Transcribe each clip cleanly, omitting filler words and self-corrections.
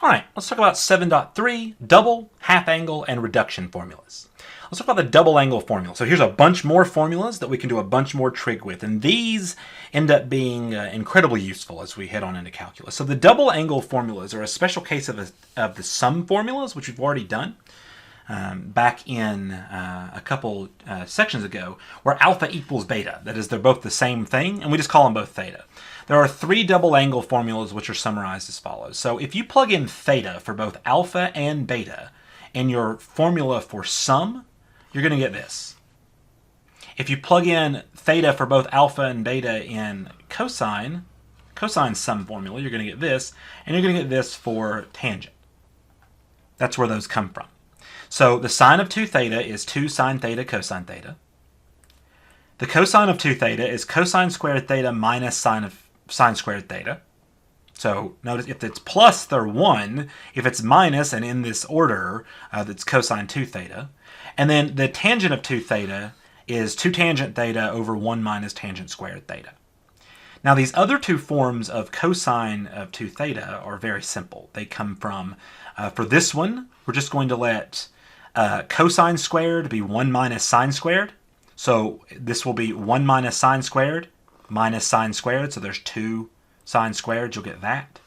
All right, let's talk about 7.3, double, half angle, and reduction formulas. Let's talk about the double angle formula. So here's a bunch more formulas that we can do a bunch more trig with, and these end up being incredibly useful as we head on into calculus. So the double angle formulas are a special case of the sum formulas, which we've already done back in a couple sections ago, where alpha equals beta. That is, they're both the same thing, and we just call them both theta. There are three double angle formulas which are summarized as follows. So if you plug in theta for both alpha and beta in your formula for sum, you're going to get this. If you plug in theta for both alpha and beta in cosine sum formula, you're going to get this, and you're going to get this for tangent. That's where those come from. So the sine of 2 theta is 2 sine theta cosine theta. The cosine of 2 theta is cosine squared theta minus sine squared theta. So notice if it's plus, they're 1. If it's minus, and in this order, that's cosine 2 theta. And then the tangent of 2 theta is 2 tangent theta over 1 minus tangent squared theta. Now these other two forms of cosine of 2 theta are very simple. They come from, for this one, we're just going to let cosine squared be 1 minus sine squared. So this will be 1 minus sine squared minus sine squared. So there's 2 sine squared. You'll get that.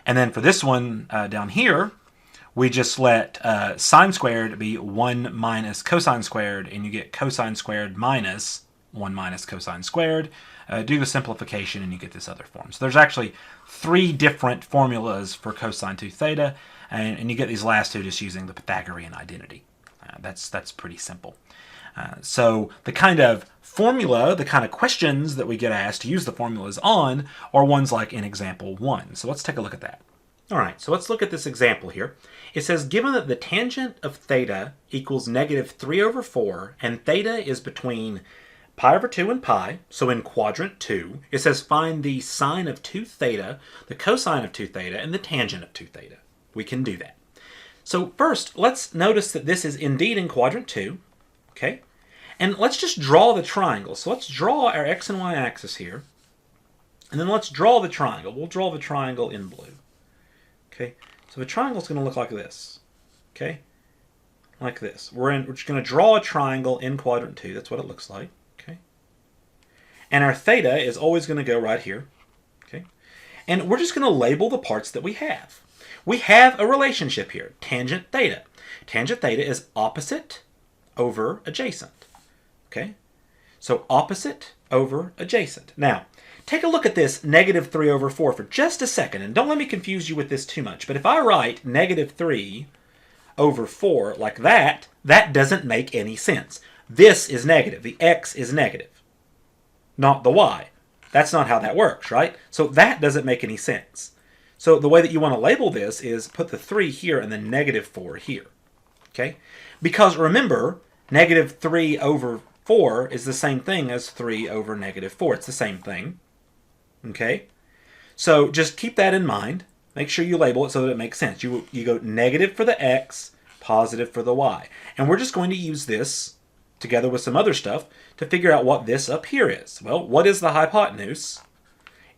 And then for this one down here, we just let sine squared be 1 minus cosine squared, and you get cosine squared minus 1 minus cosine squared. Do the simplification, and you get this other form. So there's actually 3 different formulas for cosine 2 theta, and you get these last two just using the Pythagorean identity. That's pretty simple. So the kind of formula, the kind of questions that we get asked to use the formulas on are ones like in example 1. So let's take a look at that. All right, so let's look at this example here. It says, given that the tangent of theta equals negative 3 over 4, and theta is between pi over 2 and pi, so in quadrant 2, it says find the sine of 2 theta, the cosine of 2 theta, and the tangent of 2 theta. We can do that. So first, let's notice that this is indeed in quadrant 2, okay? And let's just draw the triangle. So let's draw our x and y axis here, and then let's draw the triangle. We'll draw the triangle in blue. Okay, so the triangle is going to look like this. Okay, like this. We're just going to draw a triangle in quadrant 2. That's what it looks like. Okay, and our theta is always going to go right here. Okay, and we're just going to label the parts that we have. We have a relationship here, tangent theta. Tangent theta is opposite over adjacent. Okay, so opposite over adjacent. Now, take a look at this negative 3 over 4 for just a second, and don't let me confuse you with this too much. But if I write negative 3 over 4 like that, that doesn't make any sense. This is negative. The x is negative, not the y. That's not how that works, right? So that doesn't make any sense. So the way that you want to label this is put the 3 here and then negative 4 here. Okay? Because remember, negative 3 over 4 is the same thing as 3 over negative 4. It's the same thing. Okay, so just keep that in mind. Make sure you label it so that it makes sense. You go negative for the x, positive for the y. And we're just going to use this together with some other stuff to figure out what this up here is. Well, what is the hypotenuse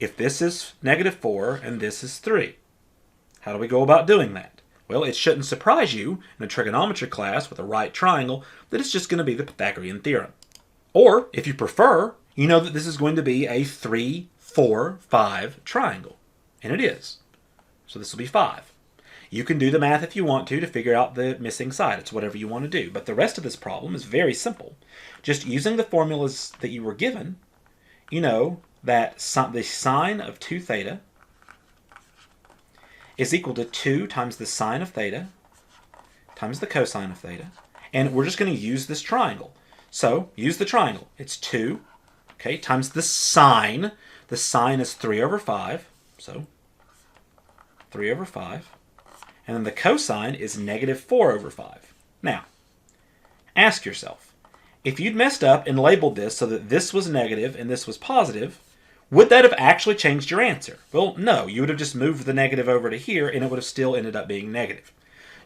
if this is negative 4 and this is 3? How do we go about doing that? Well, it shouldn't surprise you in a trigonometry class with a right triangle that it's just going to be the Pythagorean theorem. Or, if you prefer, you know that this is going to be a 3, 4, 5 triangle. And it is. So this will be 5. You can do the math if you want to figure out the missing side. It's whatever you want to do. But the rest of this problem is very simple. Just using the formulas that you were given, you know that the sine of 2 theta is equal to 2 times the sine of theta times the cosine of theta. And we're just going to use this triangle. So use the triangle. It's 2, okay, times the sine. The sine is 3 over 5, so 3 over 5. And then the cosine is negative 4 over 5. Now, ask yourself, if you'd messed up and labeled this so that this was negative and this was positive, would that have actually changed your answer? Well, no. You would have just moved the negative over to here, and it would have still ended up being negative,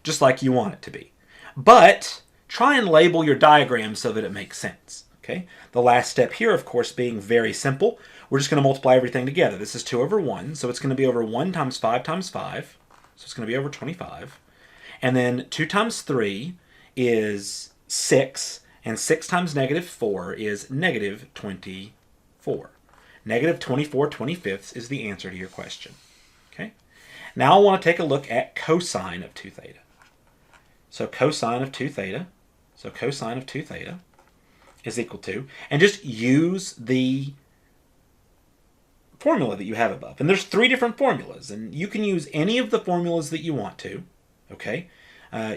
just like you want it to be. But try and label your diagram so that it makes sense. Okay? The last step here, of course, being very simple. We're just going to multiply everything together. This is 2 over 1, so it's going to be over 1 times 5 times 5. So it's going to be over 25. And then 2 times 3 is 6. And 6 times negative 4 is negative 24. Negative 24/25 is the answer to your question. Okay. Now I want to take a look at cosine of 2 theta. So cosine of 2 theta. So cosine of 2 theta is equal to, and just use the formula that you have above. And there's 3 different formulas, and you can use any of the formulas that you want to. Okay.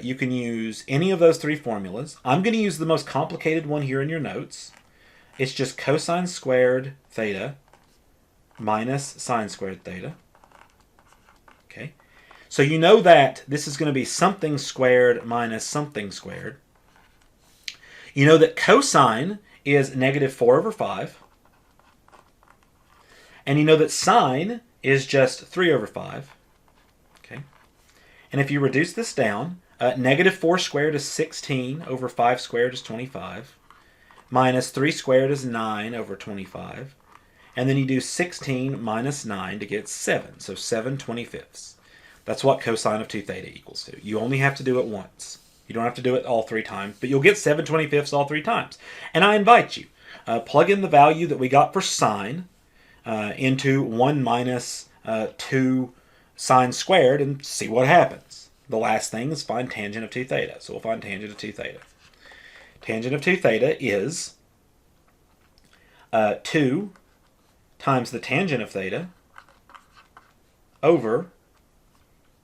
You can use any of those 3 formulas. I'm going to use the most complicated one here in your notes. It's just cosine squared theta minus sine squared theta. Okay. So you know that this is going to be something squared minus something squared. You know that cosine is negative 4 over 5. And you know that sine is just 3 over 5. Okay. And if you reduce this down, negative 4 squared is 16 over 5 squared is 25. Minus 3 squared is 9 over 25. And then you do 16 minus 9 to get 7. So 7/25. That's what cosine of 2 theta equals to. You only have to do it once. You don't have to do it all 3 times, but you'll get 7/25 all 3 times. And I invite you, plug in the value that we got for sine into 1 minus 2 sine squared and see what happens. The last thing is find tangent of 2 theta. So we'll find tangent of 2 theta. Tangent of 2 theta is 2 times the tangent of theta over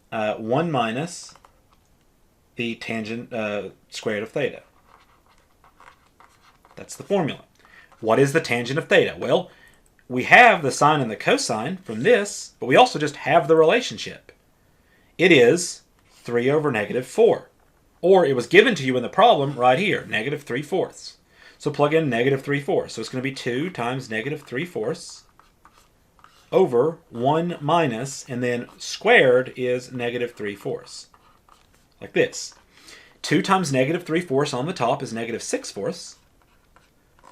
1 minus the tangent squared of theta. That's the formula. What is the tangent of theta? Well, we have the sine and the cosine from this, but we also just have the relationship. It is 3 over negative 4. Or it was given to you in the problem right here, negative 3/4. So plug in negative 3/4. So it's going to be 2 times negative 3/4 over 1 minus, and then squared is negative 3/4. Like this. 2 times negative 3/4 on the top is negative 6/4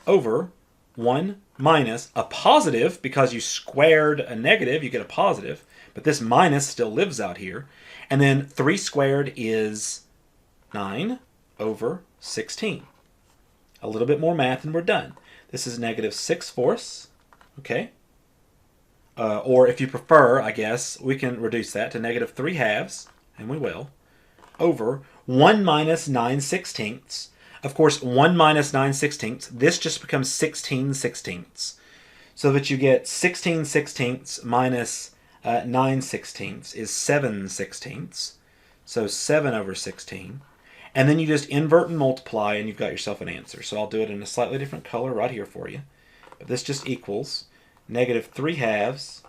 over 1 minus a positive, because you squared a negative, you get a positive, but this minus still lives out here. And then 3 squared is 9 over 16. A little bit more math and we're done. This is negative 6/4, okay? Or if you prefer, I guess, we can reduce that to negative 3/2, and we will, over 1 minus 9/16. Of course, 1 minus 9/16, this just becomes 16/16. So that you get 16/16 minus 9/16 is 7/16. So 7 over 16. And then you just invert and multiply, and you've got yourself an answer. So I'll do it in a slightly different color right here for you. But this just equals negative 3/2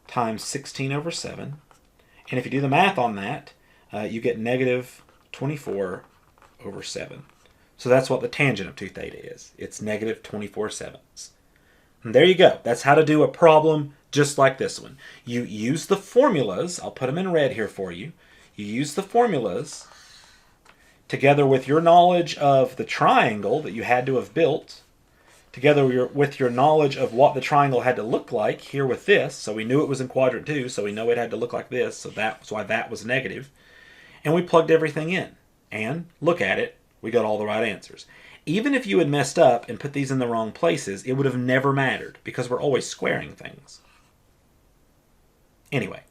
times 16 over 7. And if you do the math on that, you get negative 24 over 7. So that's what the tangent of 2 theta is. It's negative 24/7. And there you go. That's how to do a problem just like this one. You use the formulas. I'll put them in red here for you. You use the formulas together with your knowledge of the triangle that you had to have built, together with your knowledge of what the triangle had to look like here with this. So we knew it was in quadrant 2, so we know it had to look like this, so that's why that was negative. And we plugged everything in. And look at it, we got all the right answers. Even if you had messed up and put these in the wrong places, it would have never mattered, because we're always squaring things. Anyway,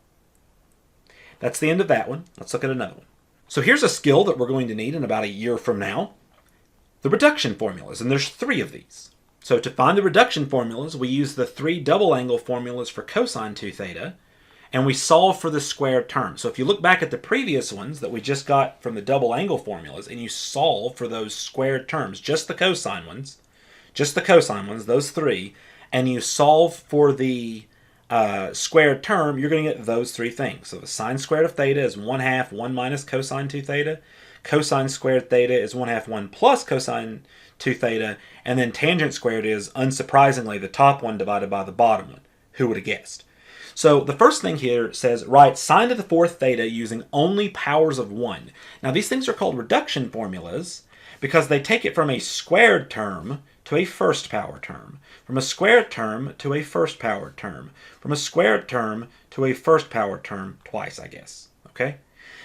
that's the end of that one. Let's look at another one. So here's a skill that we're going to need in about a year from now. The reduction formulas, and there's 3 of these. So to find the reduction formulas, we use the 3 double angle formulas for cosine 2 theta, and we solve for the squared term. So if you look back at the previous ones that we just got from the double angle formulas, and you solve for those squared terms, just the cosine ones, those 3, and you solve for the squared term, you're going to get those 3 things. So the sine squared of theta is 1/2 1 minus cosine 2 theta. Cosine squared theta is 1/2 1 plus cosine 2 theta. And then tangent squared is, unsurprisingly, the top one divided by the bottom one. Who would have guessed? So the first thing here says, write sine to the 4th theta using only powers of 1. Now these things are called reduction formulas because they take it from a squared term to a first power term, from a squared term to a first power term, from a squared term to a first power term twice, I guess. Okay?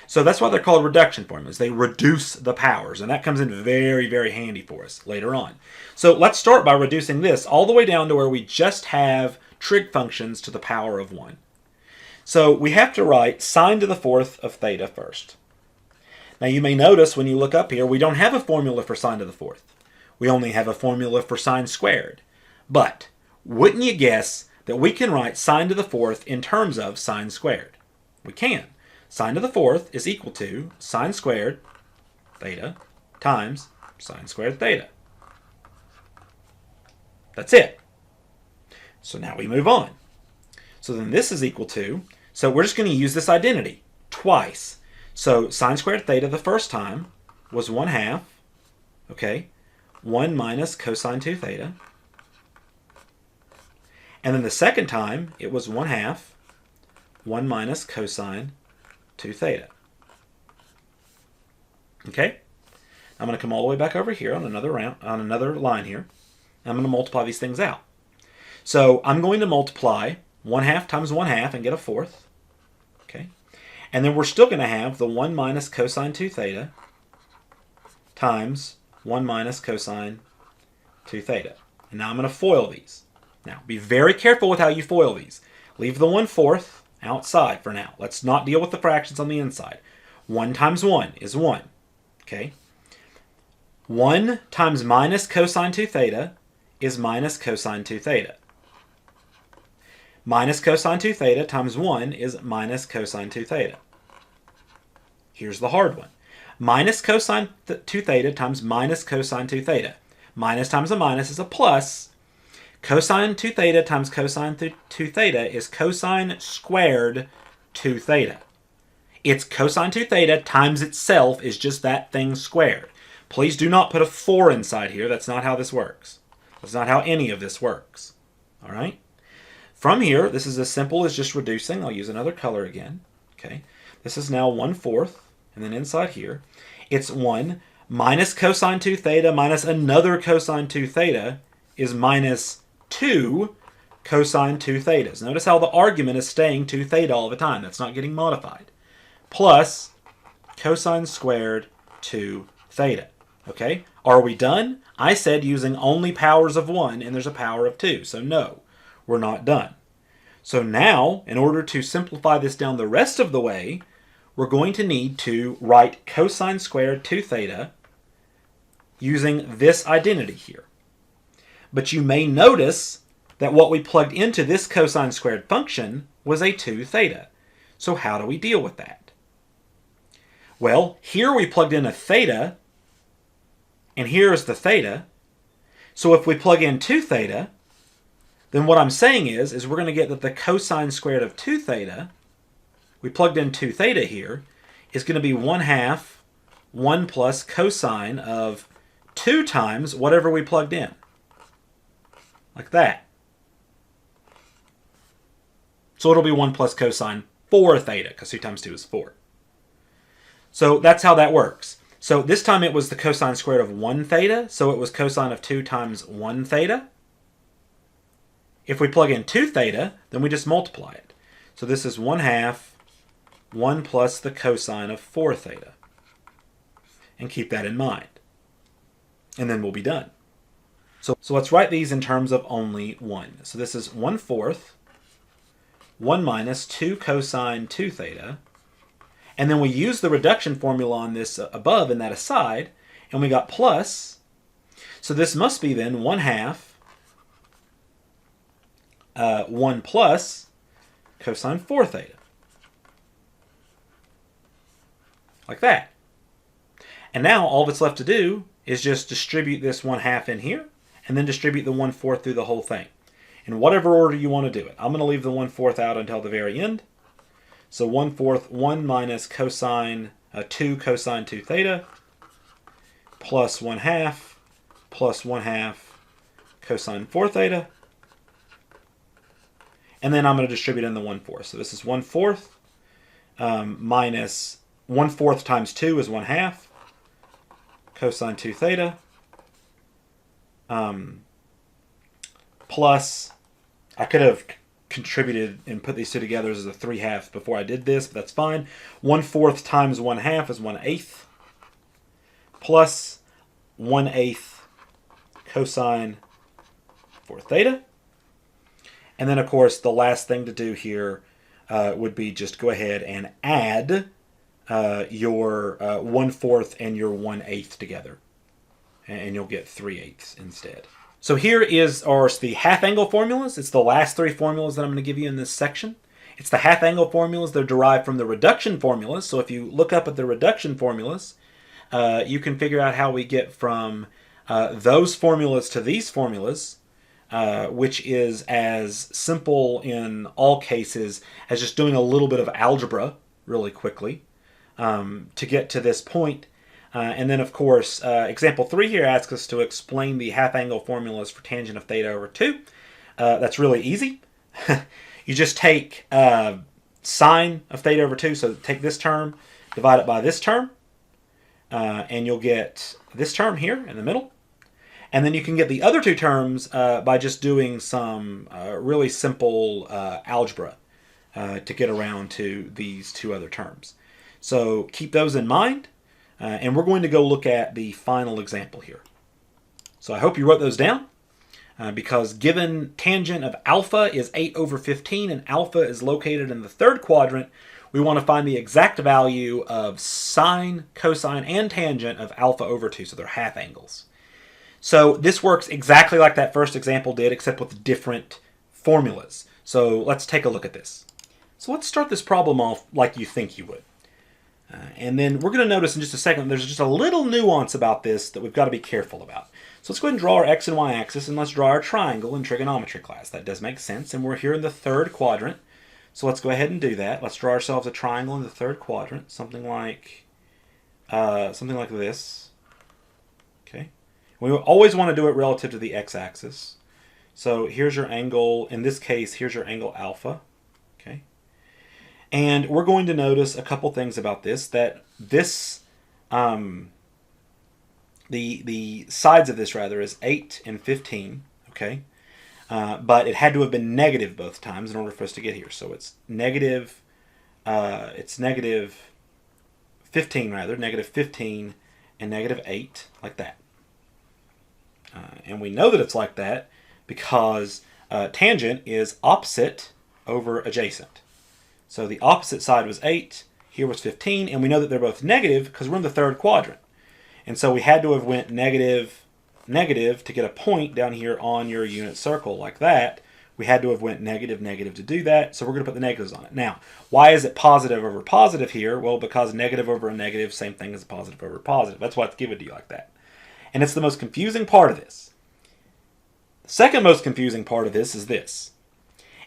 So that's why they're called reduction formulas. They reduce the powers, and that comes in very, very handy for us later on. So let's start by reducing this all the way down to where we just have trig functions to the power of 1. So we have to write sine to the fourth of theta first. Now you may notice when you look up here, we don't have a formula for sine to the fourth. We only have a formula for sine squared. But wouldn't you guess that we can write sine to the fourth in terms of sine squared? We can. Sine to the fourth is equal to sine squared theta times sine squared theta. That's it. So now we move on. So then this is equal to, so we're just going to use this identity twice. So sine squared theta the first time was 1/2, okay, 1 minus cosine 2 theta. And then the second time it was 1/2, 1 minus cosine 2 theta. Okay? I'm going to come all the way back over here on another line here. I'm going to multiply these things out. So I'm going to multiply 1/2 times 1/2 and get a fourth. Okay? And then we're still going to have the 1 minus cosine 2 theta times 1 minus cosine 2 theta. And now I'm going to FOIL these. Now, be very careful with how you FOIL these. Leave the 1/4 outside for now. Let's not deal with the fractions on the inside. 1 times 1 is 1. Okay? 1 times minus cosine 2 theta is minus cosine 2 theta. Minus cosine 2 theta times 1 is minus cosine 2 theta. Here's the hard one. Minus cosine 2 theta times minus cosine 2 theta. Minus times a minus is a plus. Cosine 2 theta times cosine 2 theta is cosine squared 2 theta. It's cosine 2 theta times itself is just that thing squared. Please do not put a 4 inside here. That's not how this works. That's not how any of this works. All right? From here, this is as simple as just reducing. I'll use another color again. Okay? This is now 1/4, and then inside here, it's 1 minus cosine 2 theta minus another cosine 2 theta is minus 2 cosine 2 thetas. Notice how the argument is staying 2 theta all the time. That's not getting modified. Plus cosine squared 2 theta. Okay? Are we done? I said using only powers of 1, and there's a power of 2. So no, we're not done. So now, in order to simplify this down the rest of the way, we're going to need to write cosine squared 2 theta using this identity here. But you may notice that what we plugged into this cosine squared function was a 2 theta. So how do we deal with that? Well, here we plugged in a theta, and here is the theta. So if we plug in 2 theta, then what I'm saying is we're going to get that the cosine squared of 2 theta, we plugged in 2 theta here, is going to be 1/2 1 plus cosine of 2 times whatever we plugged in. Like that. So it'll be 1 plus cosine 4 theta, because 2 times 2 is 4. So that's how that works. So this time it was the cosine squared of 1 theta, so it was cosine of 2 times 1 theta. If we plug in 2 theta, then we just multiply it. So this is 1/2 1 plus the cosine of 4 theta. And keep that in mind. And then we'll be done. So let's write these in terms of only 1. So this is 1/4 1 minus 2 cosine 2 theta. And then we use the reduction formula on this above and that aside, and we got plus. So this must be then 1/2 1 plus cosine 4 theta. Like that. And now all that's left to do is just distribute this 1/2 in here, and then distribute the 1/4 through the whole thing. In whatever order you want to do it. I'm going to leave the 1/4 out until the very end. So 1/4 1 minus cosine 2 cosine 2 theta plus 1/2 plus 1/2 cosine 4 theta. And then I'm going to distribute in the 1/4. So this is 1/4 minus 1/4 times 2 is 1/2 cosine 2 theta plus, I could have contributed and put these two together as a 3/2 before I did this, but that's fine. 1/4 times 1/2 is 1/8 plus 1/8 cosine 4 theta. And then, of course, the last thing to do here would be just go ahead and add your 1/4 and your 1/8 together. And you'll get 3/8 instead. So here are the half-angle formulas. It's the last three formulas that I'm going to give you in this section. It's the half-angle formulas. They're derived from the reduction formulas. So if you look up at the reduction formulas, you can figure out how we get from those formulas to these formulas, which is as simple in all cases as just doing a little bit of algebra really quickly to get to this point. And then, of course, example 3 here asks us to explain the half-angle formulas for tangent of theta over 2. That's really easy. You just take sine of theta over 2, so take this term, divide it by this term, and you'll get this term here in the middle. And then you can get the other two terms by just doing some really simple algebra to get around to these two other terms. So keep those in mind. And we're going to go look at the final example here. So I hope you wrote those down, because given tangent of alpha is 8/15 and alpha is located in the third quadrant, we want to find the exact value of sine, cosine, and tangent of alpha over 2, so they're half angles. So this works exactly like that first example did, except with different formulas. So let's take a look at this. So let's start this problem off like you think you would. And then we're going to notice in just a second there's just a little nuance about this that we've got to be careful about. So let's go ahead and draw our x and y axis, and let's draw our triangle in trigonometry class. That does make sense, and we're here in the third quadrant. So let's go ahead and do that. Let's draw ourselves a triangle in the third quadrant, something like this. Okay. We always want to do it relative to the x-axis. So here's your angle. In this case, here's your angle alpha. Okay. And we're going to notice a couple things about this, that this, the sides of this rather is 8 and 15, okay? But it had to have been negative both times in order for us to get here. So it's negative 15 rather, negative 15 and negative 8, like that. And we know that it's like that because tangent is opposite over adjacent. So the opposite side was 8, here was 15, and we know that they're both negative because we're in the third quadrant. And so we had to have went negative, negative to get a point down here on your unit circle like that. We had to have went negative, negative to do that, so we're going to put the negatives on it. Now, why is it positive over positive here? Well, because negative over a negative, same thing as a positive over a positive. That's why it's given to you like that. And it's the most confusing part of this. The second most confusing part of this is this.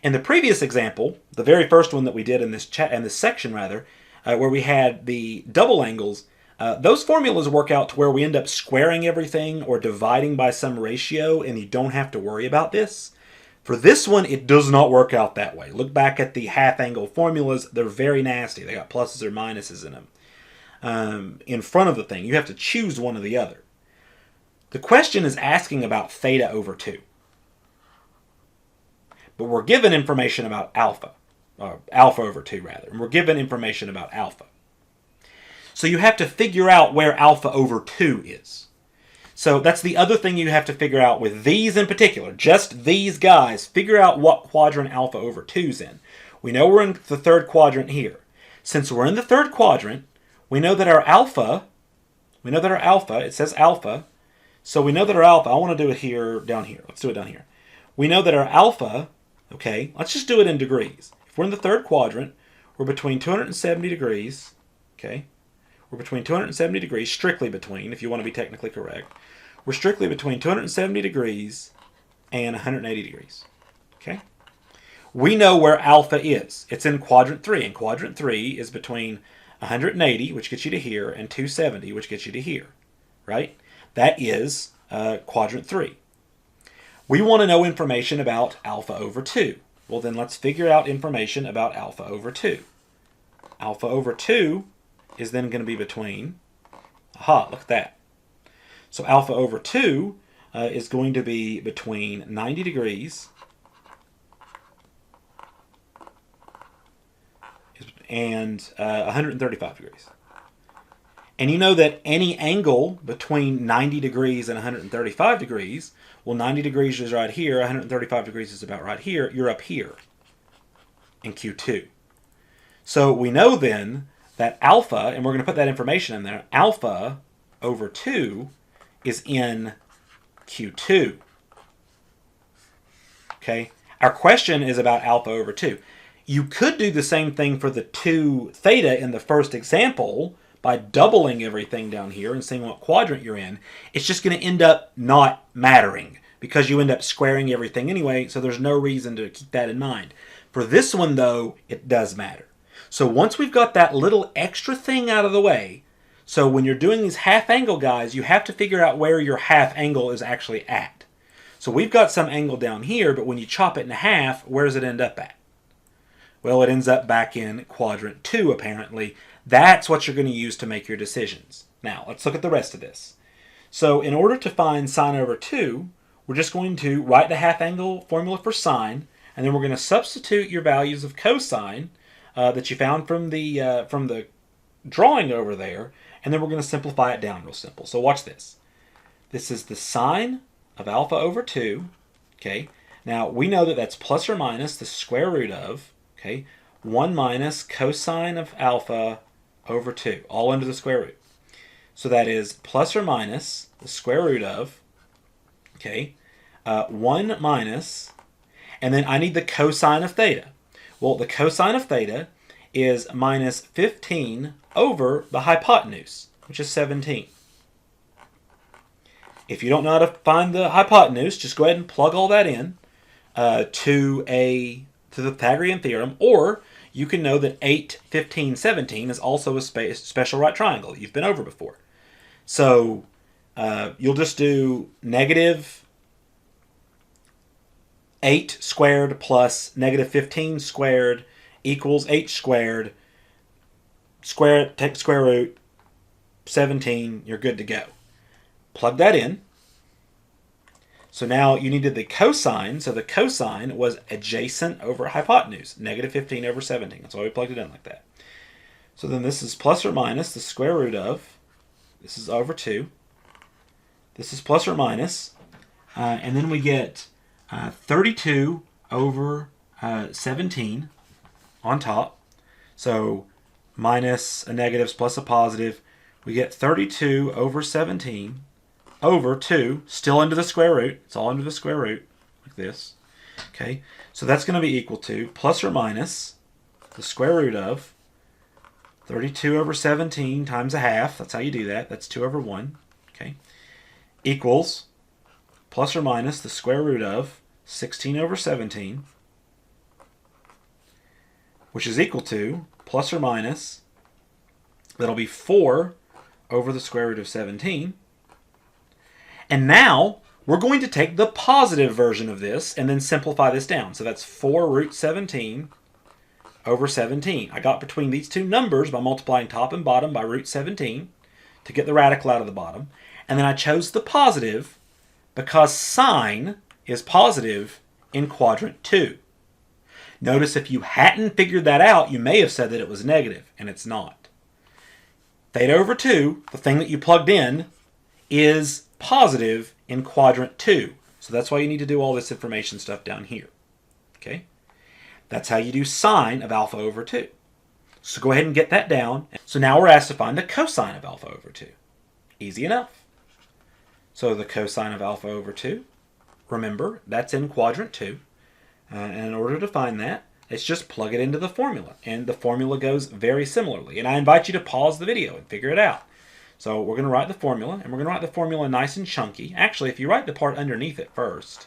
In the previous example, the very first one that we did in this section rather, where we had the double angles, those formulas work out to where we end up squaring everything or dividing by some ratio, and you don't have to worry about this. For this one, it does not work out that way. Look back at the half-angle formulas. They're very nasty. They got pluses or minuses in them. In front of the thing, you have to choose one or the other. The question is asking about theta over 2. But we're given information about alpha, or alpha over 2 rather, and we're given information about alpha. So you have to figure out where alpha over 2 is. So that's the other thing you have to figure out with these in particular, just these guys. Figure out what quadrant alpha over 2's in. We know we're in the third quadrant here. Since we're in the third quadrant, we know that our alpha, it says alpha, so we know that our alpha, I want to do it here, down here. Let's do it down here. We know that our alpha, okay, let's just do it in degrees. If we're in the third quadrant, we're between 270 degrees, okay? We're between 270 degrees, strictly between, if you want to be technically correct. We're strictly between 270 degrees and 180 degrees, okay? We know where alpha is. It's in quadrant 3, and quadrant 3 is between 180, which gets you to here, and 270, which gets you to here, right? That is quadrant 3. We want to know information about alpha over 2. Well, then let's figure out information about alpha over 2. Alpha over 2 is then going to be between, look at that. So alpha over 2 is going to be between 90 degrees and 135 degrees. And you know that any angle between 90 degrees and 135 degrees, well, 90 degrees is right here, 135 degrees is about right here, you're up here in Q2. So we know then that alpha, and we're going to put that information in there, alpha over 2 is in Q2. Okay? Our question is about alpha over 2. You could do the same thing for the 2 theta in the first example by doubling everything down here and seeing what quadrant you're in. It's just going to end up not mattering because you end up squaring everything anyway, so there's no reason to keep that in mind. For this one, though, it does matter. So once we've got that little extra thing out of the way, so when you're doing these half angle guys, you have to figure out where your half angle is actually at. So we've got some angle down here, but when you chop it in half, where does it end up at? Well, it ends up back in quadrant 2, apparently. That's what you're going to use to make your decisions. Now, let's look at the rest of this. So in order to find sine over 2, we're just going to write the half angle formula for sine, and then we're going to substitute your values of cosine that you found from the drawing over there, and then we're going to simplify it down real simple. So watch this. This is the sine of alpha over 2. Okay. Now, we know that that's plus or minus the square root of, okay, 1 minus cosine of alpha over 2, all under the square root. So that is plus or minus the square root of, okay, 1 minus, and then I need the cosine of theta. Well, the cosine of theta is minus 15 over the hypotenuse, which is 17. If you don't know how to find the hypotenuse, just go ahead and plug all that in to the Pythagorean theorem, or you can know that 8, 15, 17 is also a special right triangle you've been over before. So you'll just do negative 8 squared plus negative 15 squared equals h squared. Square it, take the square root, 17, you're good to go. Plug that in. So now you needed the cosine. So the cosine was adjacent over hypotenuse, negative 15 over 17. That's why we plugged it in like that. So then this is plus or minus the square root of, this is over 2. This is plus or minus, and then we get 32 over 17 on top. So minus a negative plus a positive. We get 32 over 17 over 2, still under the square root. It's all under the square root, like this. Okay, so that's going to be equal to plus or minus the square root of 32 over 17 times a half. That's how you do that. That's 2 over 1. Okay, equals plus or minus the square root of 16 over 17, which is equal to plus or minus, that'll be 4 over the square root of 17. And now we're going to take the positive version of this and then simplify this down. So that's 4 root 17 over 17. I got between these two numbers by multiplying top and bottom by root 17 to get the radical out of the bottom. And then I chose the positive because sine is positive in quadrant 2. Notice if you hadn't figured that out, you may have said that it was negative, and it's not. Theta over 2, the thing that you plugged in, is positive in quadrant 2. So that's why you need to do all this information stuff down here. Okay? That's how you do sine of alpha over 2. So go ahead and get that down. So now we're asked to find the cosine of alpha over 2. Easy enough. So the cosine of alpha over 2, remember, that's in quadrant 2. And in order to find that, let's just plug it into the formula. And the formula goes very similarly. And I invite you to pause the video and figure it out. So we're going to write the formula, and we're going to write the formula nice and chunky. Actually, if you write the part underneath it first,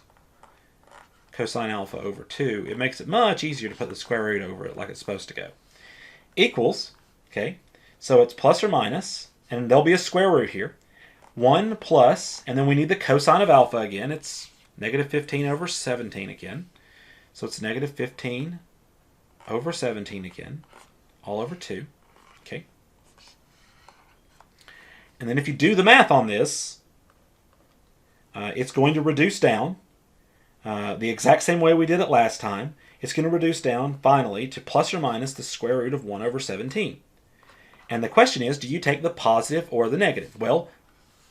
cosine alpha over 2, it makes it much easier to put the square root over it like it's supposed to go. Equals, okay, so it's plus or minus, and there'll be a square root here. 1 plus, and then we need the cosine of alpha again. It's negative 15 over 17 again. So it's negative 15 over 17 again, all over 2. Okay. And then if you do the math on this, it's going to reduce down the exact same way we did it last time. it's going to reduce down, finally, to plus or minus the square root of 1 over 17. And the question is, do you take the positive or the negative? Well,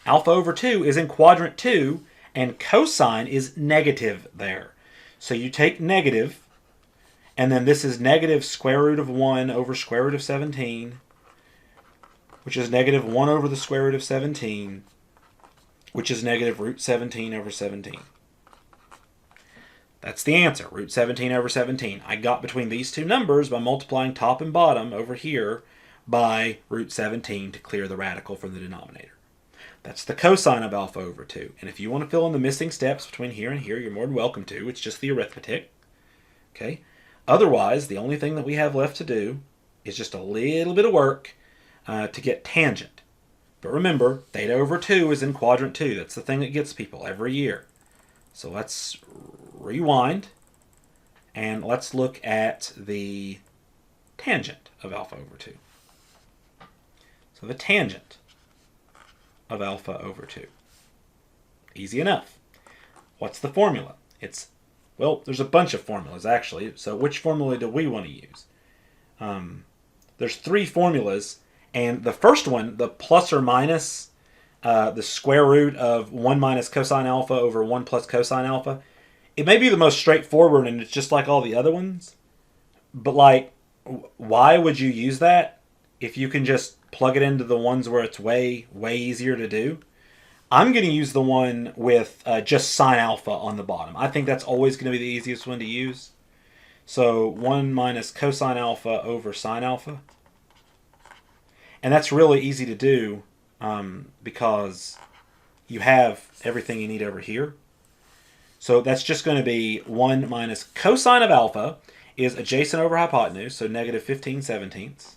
alpha over 2 is in quadrant 2, and cosine is negative there. So you take negative, and then this is negative square root of 1 over square root of 17, which is negative 1 over the square root of 17, which is negative root 17 over 17. That's the answer, root 17 over 17. I got between these two numbers by multiplying top and bottom over here by root 17 to clear the radical from the denominator. That's the cosine of alpha over 2. And if you want to fill in the missing steps between here and here, you're more than welcome to. It's just the arithmetic. Okay. Otherwise, the only thing that we have left to do is just a little bit of work to get tangent. But remember, theta over 2 is in quadrant 2. That's the thing that gets people every year. So let's rewind and let's look at the tangent of alpha over 2. So the tangent of alpha over 2. Easy enough. What's the formula? Well, there's a bunch of formulas actually. So which formula do we want to use? There's 3 formulas, and the first one, the plus or minus the square root of 1 minus cosine alpha over 1 plus cosine alpha, it may be the most straightforward and it's just like all the other ones, but like, why would you use that if you can just plug it into the ones where it's way easier to do? I'm going to use the one with just sine alpha on the bottom. I think that's always going to be the easiest one to use. So 1 minus cosine alpha over sine alpha. And that's really easy to do because you have everything you need over here. So that's just going to be 1 minus cosine of alpha is adjacent over hypotenuse, so negative 15 seventeenths.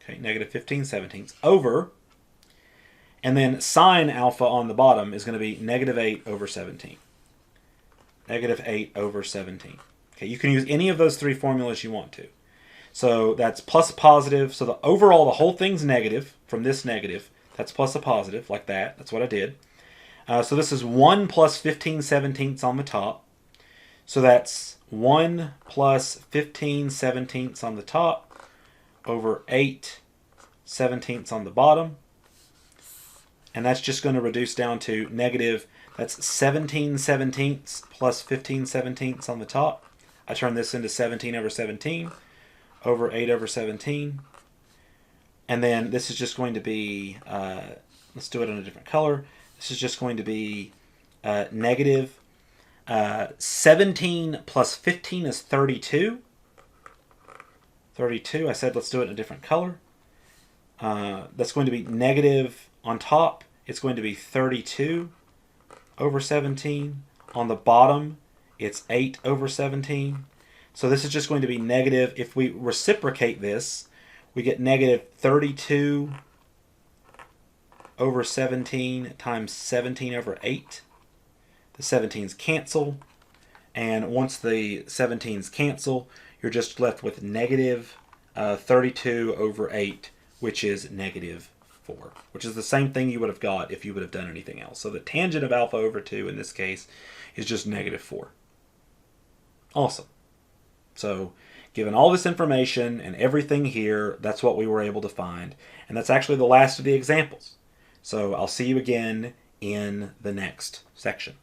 Okay, negative 15 seventeenths over, and then sine alpha on the bottom is going to be negative 8 over 17. Negative 8 over 17. Okay, you can use any of those 3 formulas you want to. So that's plus a positive. So the overall, the whole thing's negative from this negative. That's plus a positive, like that. That's what I did. So this is 1 plus 15 seventeenths on the top. So that's 1 plus 15 seventeenths on the top over 8 seventeenths on the bottom. And that's just going to reduce down to negative, that's 17 seventeenths plus 15 seventeenths on the top. I turn this into 17 over 17 over 8 over 17. And then this is just going to be, let's do it in a different color. This is just going to be negative 17 plus 15 is 32. 32, I said let's do it in a different color. That's going to be negative on top. It's going to be 32 over 17. On the bottom, it's 8 over 17. So this is just going to be negative. If we reciprocate this, we get negative 32 over 17 times 17 over 8. The 17s cancel. And once the 17s cancel, you're just left with negative 32 over 8, which is negative 4, which is the same thing you would have got if you would have done anything else. So the tangent of alpha over 2 in this case is just negative 4. Awesome. So given all this information and everything here, that's what we were able to find. And that's actually the last of the examples. So I'll see you again in the next section.